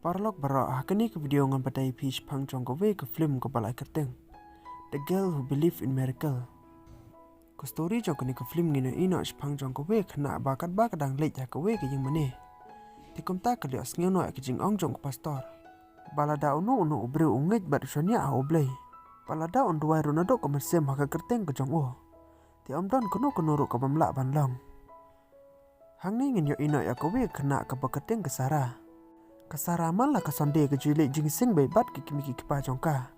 Parlok bara hakani ke video ngan patai pitch pang chong ko we ke film ko balai kerteng. The Girl Who Believed in Miracle. Ko story chong kani ke film ngina ino pang chong ko we khna bakat ba kadang lej ha ko we ke jing mane. Ti kom ta ka lias ngino ke jing ong chong pastor. Balada unu ubre ungej bat sonia a oblei. Balada on duai Ronaldo ko mesem ha kerteng ko chong o. Ti om don kono ru ko bamla ban long. Hang ni ngin yo ino ya ko we khna ka bakateng ke Sarah. Kasara man la kasonde ke jile jing sing be bat ke kimi ki pa jongka.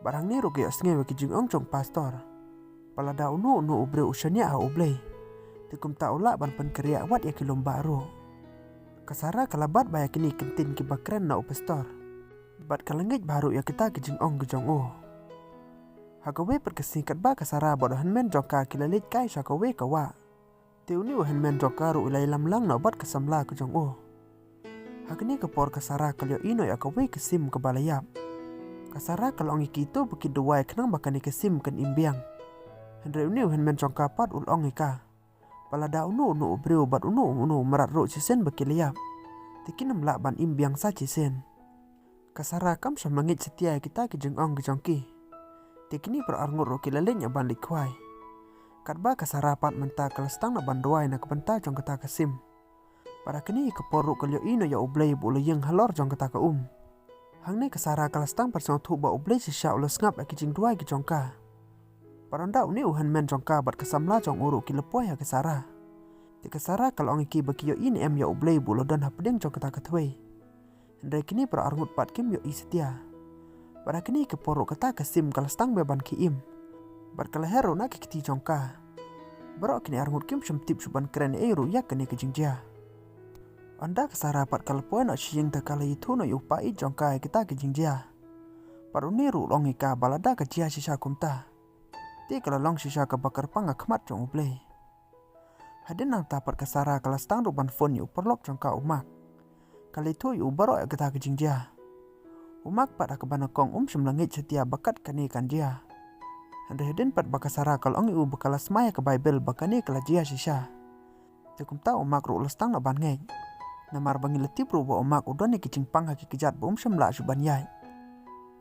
Barang ni ro ke asnge we ke jing ong chong pastor. Palada unu ubre usania a oblei. Tikum ta ula ban pen kriya wat ya kilomba ro. Kasara kalabat baya kini kentin ki bakren na pastor. Bat kalangit baru ya kita ke jing ong ke jong o. Hagawe per kesingkat ba kasara bod hanmen jongka kilalit kai shakawe kawa. Tiuni wa hanmen jongka ro ilai lam lang na bat kasamla ke jong o. Hakni kapor kasara kalyo ino ya kawe kesim ke balayap. Kasara kalong ikito bukit duwai kenang bakani kesim kan imbiang. Hendra uniu hen men kapat ulong ika. Palada unu ubreu bat unu merat ro cisen bakiliap. Tikinam lak ban imbiang sa cisen. Kasara kam samangit setia kita ke jengong ke jongki. Tikini per arngur ro kilalenya ban likwai. Katba kasara pat menta kelestang na ban duwai na kebenta jong kata kesim. Pada kini keporu kalyo ino ya oblei bulu yang halor jong kata ka Hang ni kasara kalastang persong tu ba oblei sisya ulas ngap aki jing duai ki jongka. Paranda uni uhan men jongka bat kesamla jong uru ki lepoy ha kasara. Ti kasara kalau ongi ki baki yo ini em ya oblei bulu dan hapedeng jong kata katwei. Hendai kini per arngut pat kim yo i setia. Pada kini keporu kata kasim kalastang beban ki im. Bat kalahero nak kiti jongka. Barok kini arngut kim syamtip suban keren eiru yak kini ke jingjia. Anda kasara pat kalpoy na siyeng ta kala itu no yupai jongkai kita ke jingjia. Paru niru long ika balada ke jia sisa kumta. Ti kala long sisa ke bakar panga kemat jong ublei. Hadin nang tapat kasara kala stang ruban phone yu perlok jongka umak. Kali itu yu barok kita ke jingjia. Umak pat akabanakong semlangit setia bakat kani kan jia. Anda hadin pat bakasara kalong yu bakala smaya ke Bible bakani kala jia sisa. Tikum ta umak ru lestang na ban ngej. Namar bangi letip ru ba omak udan ni kicing pang haki kejat ba semla suban yai.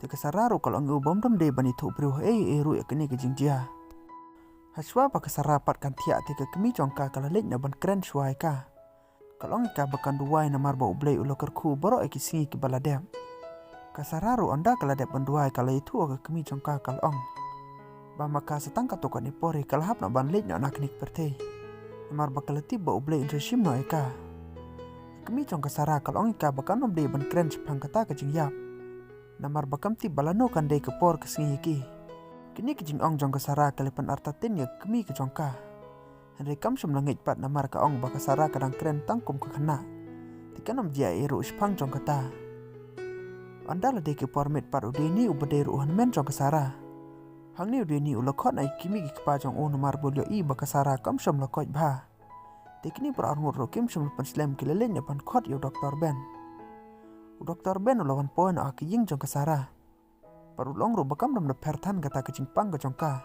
Te kasara ru kalau ngu bom dom de bani tu bru ru ya kini kejing jia. Haswa ba kasara pat kan tia te ke kemi jongka kala lek na ban keren suai ka. Kalau ngika bakan duai namar ba ublei ulo kerku baro eki singi ki baladem. Kasara ru anda kala dep ban duai kala itu ke kemi jongka kala ong. Ba maka setang katokan ipore kala hap na ban lek na anak nik pertei. Namar ba kala tib ba ublei intrashim no eka. Kami jong kasara kalau ongika bakan nom de ban keren sepang kata ke jingyap. Namar bakam ti balano kan de kepor ke singi ki. Kini ke jing ong jong kasara kalipan artatin ya kami ke jongka. Henry kam langit pat namar ka ong bakasara kadang keren tangkum ke kena. Tika nom jia eru sepang jong kata. Anda la de kepor met pat udeni ubade ruhan men jong kasara. Hang ni udeni ulakot na ikimi ki kepa jong o namar bolyo i bakasara kam lakot bah. Tekni berarmur rokim semua slam kilelen ya pan kot yo Dr. Ben. Dr. Ben lawan poin aki ying jong kasara. Paru long ro bakam dam na pertan kata kecing pang ke jongka.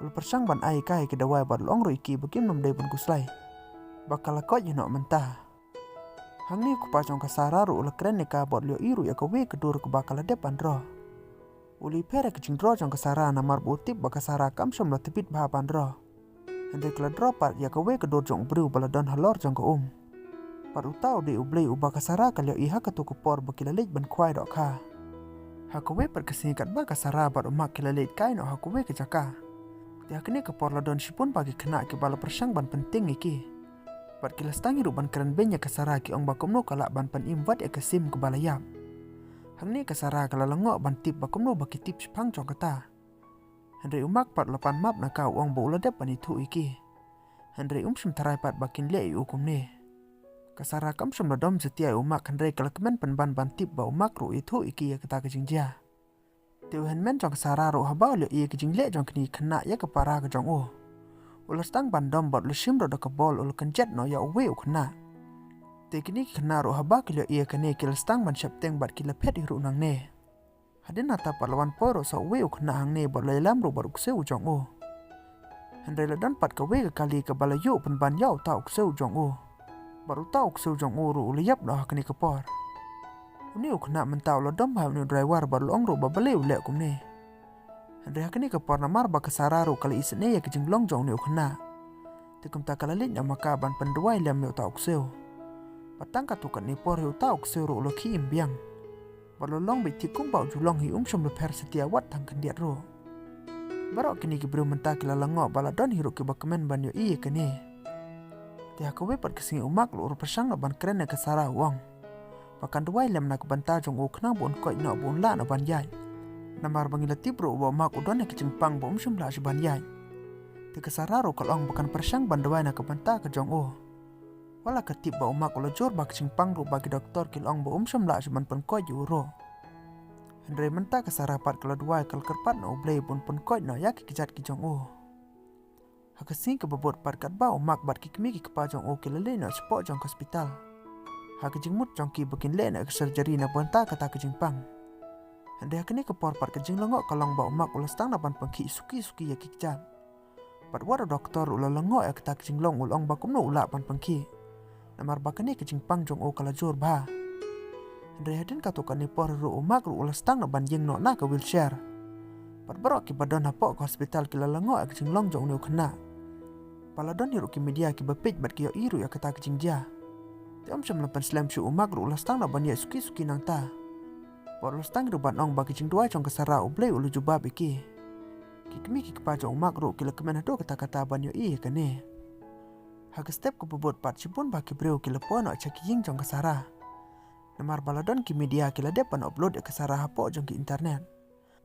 Ul persang ban ai kai ke dawai bar long ro iki bakim nam dai ban kuslai. Bakal kot yo nok mentah. Hang ni ku pa jong kasara ro ul keren ka bot lio iru ya kawe kedur ke bakal depan ro. Uli pere kecing ro jong kasara namar butip bakasara kam semla tepit bah pan ro. Hendai kala dropat ya kawe kedor jong bru baladon halor jong ko Par utau de ublei uba kasara kalyo iha katu kupor bakilalik ban kwai dok ha. Hakawe per kesingkat ba kasara bar umak kilalit kai no hakawe ke jaka. Dia kini kupor ladon sipun bagi kena ke bala persang ban penting iki. Par kilastangi ruban keren benya kasara ki ong bakumno kala ban pan imbat ya kesim ke balayap. Hang ni kasara kala lengok ban tip bakumno baki tip sepang jong kata. Hendri umak pat lapan map na kau uang bola depan itu iki. Hendri semtarai pat bakin le ukum ne. Kasara kam ladom setia umak hendri kalau kemen penban bantip ba umak ru itu iki ya kata kejing jia. Tiu hen jong kasara ru habau le iya kejing le jong kini kena ya kepara ke jong o. Ulas tang bandom bot lusim ro bol ul kenjet no ya uwe ukena. Te kini kena ru habau ke iya kene kilas tang ban septeng bat kilepet iru nang ne. Hadin nata parlawan poro sa uwe ukna hang ne bot lailam ru baruk seu jong o. Hendai ladan pat kawe ke kali ke balayo penban yau tau seu jong o. Baru tau seu jong o ru uliyap dah kini kepor. Uni ukna mentau lo dom ha uni driver bar long ro ba bale ule kumne. Andre hakani ka porna mar ba kasara ro kali isne ya kijing long jong ni ukna. Tikum ta kala lin maka ban penduai lem yo ta ukseu. Patang ka tukan ni por yo ta ukseu ro lo ki imbiang. Balolong bi tikum bau julong hi shom lo per setia wat tang kendiat ro. Barok kini ki bro menta kila lango baladon hiru ki bakamen ban yo iye kene. Tiha kowe pat kesingi umak lo ur persang ban keren ke sara uang. Pakan duai lem nak banta jong o knang bon koi no bon la no ban yai. Namar bangila tibro wa mak udon ke jingpang bom shum la ban yai. Ti ke sara ro kalong pakan persang ban duai nak banta ke jong o. Wala ke tib ba umak lo jor bak jingpang ro bagi doktor kilong bom shum la ban pen koi ro. Andre menta ke sara pat kalau duai kal kerpat no blay bon pen koi no ya ki kijat ki jong o. Hakasing ke bobot pat kat ba umak bat ki kmi ki pa jong o kelele no spot jong hospital. Hak jingmut jongki bikin le nak surgery na banta kata ke jingpang. Hande hakni ke por par ke jinglongok kalong ba umak ulas tang na ban pengki suki ya kikjat. Pat wara doktor ula longok ya kata ke jinglong ulong ba kumno ula ban pengki. Namar bakani ke jingpang jong o kala jor ba. Hande hadin katukan ni por ru umak ru ulas tang na ban jing no na ke wheelchair. Pat barok ki badon hapok ke hospital kila longok ya ke jinglong jong ni ukna. Paladon hiru ki media ki bepit bat ki yo iru ya kata ke jingja. Tiam sham lampan slam shu umak ru ulas tang na ban ya suki nang ta. Por ulas tang ru ban ong bagi jing duai jong kesara ublei ulu jubab iki. Kikmi ki kepa jong umak ru kila kemen hado kata-kata ban yo iye kane. Hak step ke bobot pat sipun bagi breu kila pon no caki jing jong kesara. Namar baladon ki media kila depan upload ya kesara hapo jong ki internet.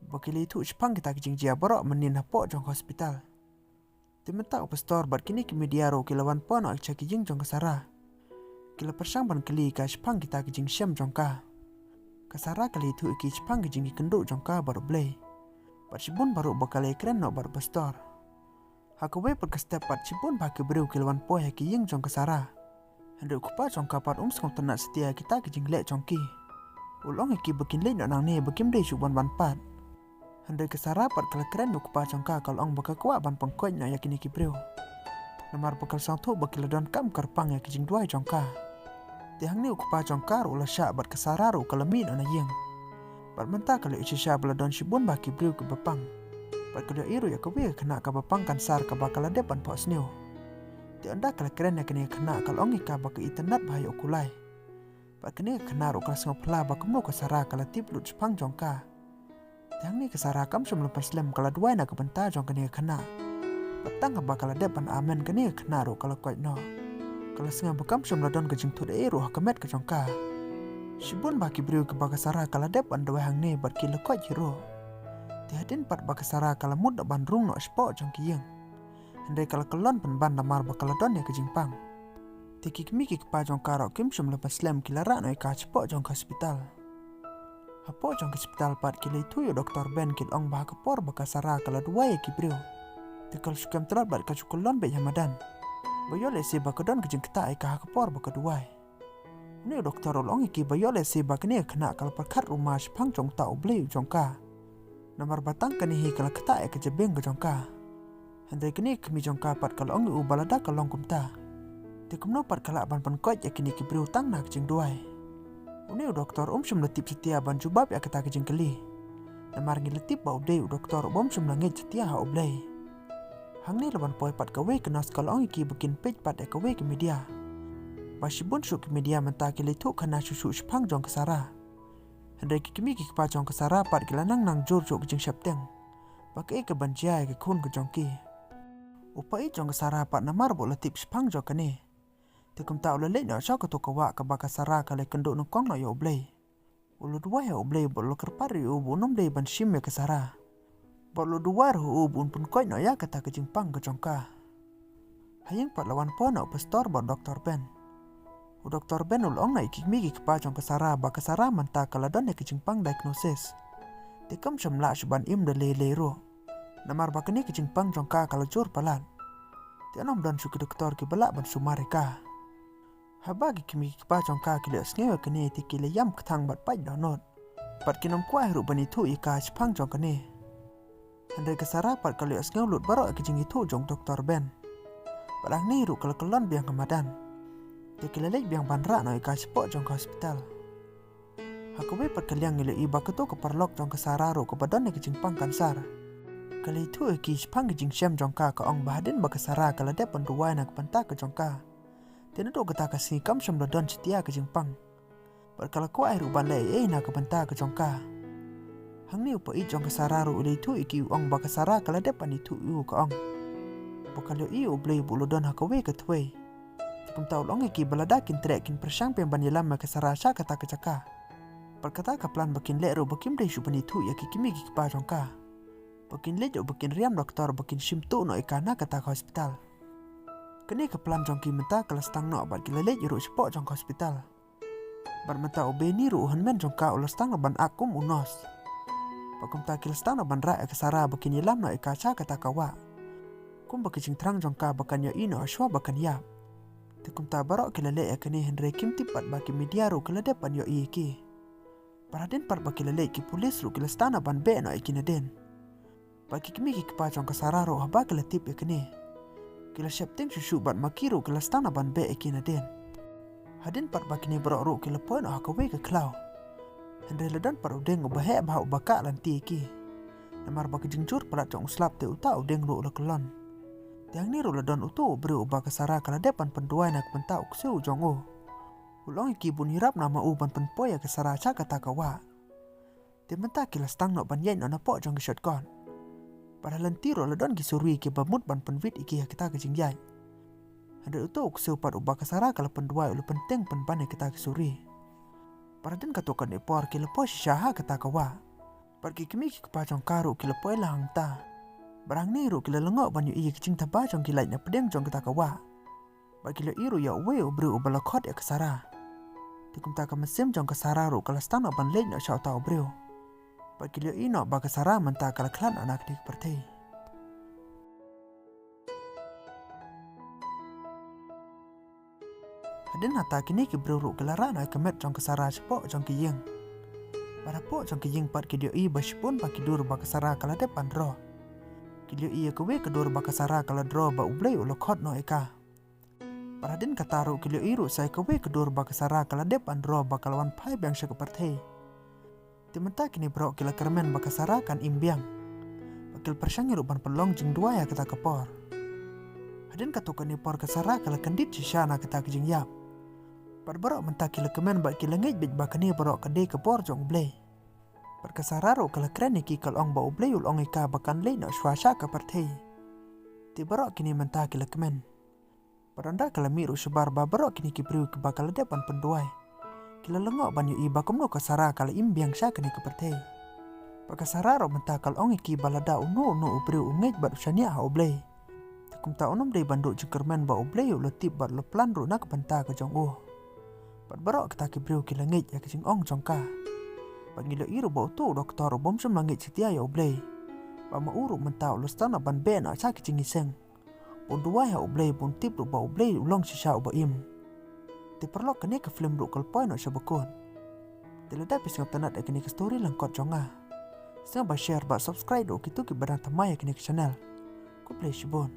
Bakili itu Jepang kita kijing jia borok menin hapo jong hospital. Timenta upestor bat kini ki media ru kila wan pon no caki jing jong kesara. Kila persang ban kali ka Jepang kita kijing syam jongka. Kasara kali itu iki Jepang kijing kenduk jongka baru blay. Pat sibun baru bakal keren no baru bestor. Hakawe per step pat sibun baki breu kilwan po ya ki ying jong kasara. Hendak kupa jongka pat skong tenak setia kita kijing lek jongki. Ulong iki bikin lek no nang ne bikin dei suban ban pat. Hendak kasara pat kala keren no kupa jongka kalong bakal kuat ban pengkoi no ya kini ki breu. Namar bakal sang tu bakal don kam karpang ya kijing duai jongka. Tihang ni ukupa jongkar ula syak bat kesararu kalamin ana yeng. Bat menta kalau isi syak beladon sibun baki briu ke bepang. Bat kalau iru ya kewe kena ke bepang kan sar ke bakal depan pos new. Ti anda kalau keren ya kena kena kalau ongi ka baki internet bahaya ukulai. Bat kena kena ru kelas ngopla bakemno kesara kalau tiplut sepang jongka. Tihang ni kesara kam sem lepas lem kalau duai nak benta jong kena. Batang ke bakal depan amen kena ru kalau kuat no. Kalau sengaja bekam semladon ke jingtu de ero hakamet ke jongka. Sibun baki briu ke bakasara kala dep andwe hang ne bat ki lekot jiro. Tihadin pat bakasara kala mud ban rung no spot jongki yang. Handai kala kelon pen ban damar bakaladon ya ke jingpang. Tikik miki ke pa jongka ro kim sem lepas lem kilara no ka spot jong hospital. Hapo jong hospital pat kila itu yo doktor Ben kil ong bah kepor bakasara kala dua ya ki briu. Tikal sukam terat bat ka cukulon be Hamadan. Bayole si bakadon kejeng kita ika hakapor bakaduai. Ni doktor olong iki bayole si bakne kena kal perkat rumah Jepang jong ta ublei jongka. Namar batang kani hi kala kita ika jebeng ke jongka. Handai kini kemi jongka pat kal ongi u balada kalong kumta. Ti kumno pat kala ban pankot ya kini ki briu tang nak jeng duai. Uni doktor shum letip setia ban jubab ya kita kejeng keli. Namar ngi letip ba udei doktor shum langit setia ha ublei. Hang ni leban poi pat kawe kenas kalau iki bikin page pat e kawe ke media. Basibun syuk ke media menta kile tu kana susu Jepang jong kesara. Handai ki kimi ki pa jong kesara pat kila nang jor jok jeng syapteng. Pakai ke banjai ke kun ke jongki. Upai jong kesara pat namar bo letip Jepang jong kene. Tekum ta ulale no syok to kawa ke bakasara kale kenduk nongkong no yo oblei. Ulu dua ya oblei bo lo kerpari u bo nomblei ban sim ya kesara. Bolo duar hu bun pun koi no ya kata ke jingpang ke jongka. Hayang pat lawan po no pastor ba doktor Ben. U doktor Ben ulong na ikik ke pa jong kesara ba kesara menta kaladon ya ke jingpang diagnosis. Tikam semla suban im de le ro. Namar ba kini ke jingpang jongka kalau jor palat. Tianom don suki doktor ki balak ban sumareka. Habagi kimi ke pa jongka kile sngewe kene tikile yam ketang bat pai donot. Pat kinom kuah ru ban itu ika Jepang jong kene. Handai kesara pat kalau asngau lut barok ke jing itu jong doktor Ben. Padang ni ru kalau kelon biang Hamadan. Dia kilalek biang banra no ika spot jong hospital. Hakawe perkaliang ngile iba keto ke perlok jong ke sararo ke badan ke jingpang kansar. Kali itu ki jpang ke jingsem jongka ke ong bahadin ba ke sara kala de penduai nak penta ke jongka. Tena do kata ke si kam sem don setia ke jingpang. Perkala ko air uban le na ke penta ke jongka. Hang ni upa i jong ke sararo ule itu iki ong ba ke sara kala de pan itu u ke ong. Bakal yo i ublei bulu don hakawe ke tuwe. Tikum tau long iki baladakin trekin persang pemban yelam ke sara sya kata ke caka. Perkata kaplan bakin lero bakin dai supan itu ya kikimi kipa jongka. Bakin lejo bakin riam doktor bakin simtu no ikana kata ke hospital. Kini kaplan jongki menta kelas tang no bat kilele juru sepok jong ke hospital. Bar menta obeni ru hanmen jongka ulas tang no ban akum unos. Bakum ta kilas tang no ban ra ke sara bakin yelam no ikaca kata kawa. Kum bakin terang jongka bakan yo ino aswa bakan yap. Tikum ta barok kilele kini henre kim tipat baki media ru kelade pan yo iki. Paraden par baki lele ki polis ru kila stana ban be no ikina den. Baki kimi ki pa jong ka sararo haba kila tip ikini. Kila septing susu bat makiru kila stana ban be ikina den. Hadin par baki ni bro ru kila poin oh hakawe ke klau. Henry ledan par udeng ubahe bah ubaka lanti iki. Namar baki jingjur palat jong uslap te uta udeng ru kelon. Tiang ni ru ledan utu beri ubaka sara kala depan penduai nak penta uksiu jong u. Ulong iki bun hirap nama uban penpoya ke saraca kata kawa. Timenta kilas tang no ban yen no napo jong ke shotgun. Pada lentiro ledon gisurui ke bamut ban penwit iki kita ke jingjai. Ada itu uksiu pad ubah ke sara kala penduai ulu penting penbane kita ke suri. Pada den katokan epor ke lepo syaha kata kawa. Pergi kimi ke pajong karu ke lepo lahang ta. Barang niru ke lengok banyu iya ke cing taba jong kilait na pedeng jong kata kawa. Bagi le iru ya uwe ubri ubalakot ya ke sara. Tikum ta ka mesim jong ke sararu kala stano ban lej no syau tau brio. Bagi le ino ba ke sara menta kala klan anak dik pertei. Hadin hata kini ki brio ru kala rana kemet jong ke sara sepok jong ki yeng. Para pok jong ki yeng pat ki dio i baspun pa ki dur ba ke sara kala depan dro. Ki dio i kewe ke dur ba ke sara kala dro ba ublei ulokot no eka. Paradin kataru kilio iru saya kewe kedur baka sara kala depan dro baka lawan pai biang sya kepartei. Timenta kini bro kila kermen baka sara kan imbiang. Bakil persang iru ban pelong jing dua ya kita kepor. Hadin katukan ipor ke sara kala kendit sisyana kita ke jing yap. Par bro menta kila kemen bak kila ngej bej baka ni bro kede kepor jong blei. Par ke sara ro kala keren iki kal ong ba ublei ulong ika bakan lei no swasya kepartei. Ti bro kini menta kila kemen. Paranda kala miru sebar babarok kini kipriu ke bakal depan penduai. Kila lengok banyu i bakum no kasara kala imbiang sya kini kepertei. Pakasara ro menta kal ong iki balada unu upriu ungej bat usania ha oblei. Takum ta onum dei banduk jengkermen ba oblei letip bat leplan ru nak penta ke jong Pat barok kita kipriu kila ngej ya kecing ong jongka. Pangilo iru ba utu doktor bom sem langej setia ya oblei. Ba ma uru menta ulustana ban ben aca kecing iseng. Punduai ha ublei pun tip ru ba ublei ulong sisa uba im. Ti perlok kene ke film ru kalpoi no syabakun. Tilada pisngap tanat kene ke story langkot jonga. Sing ba share ba subscribe ru kitu ki barang tamai kene ke channel. Ku play shibon.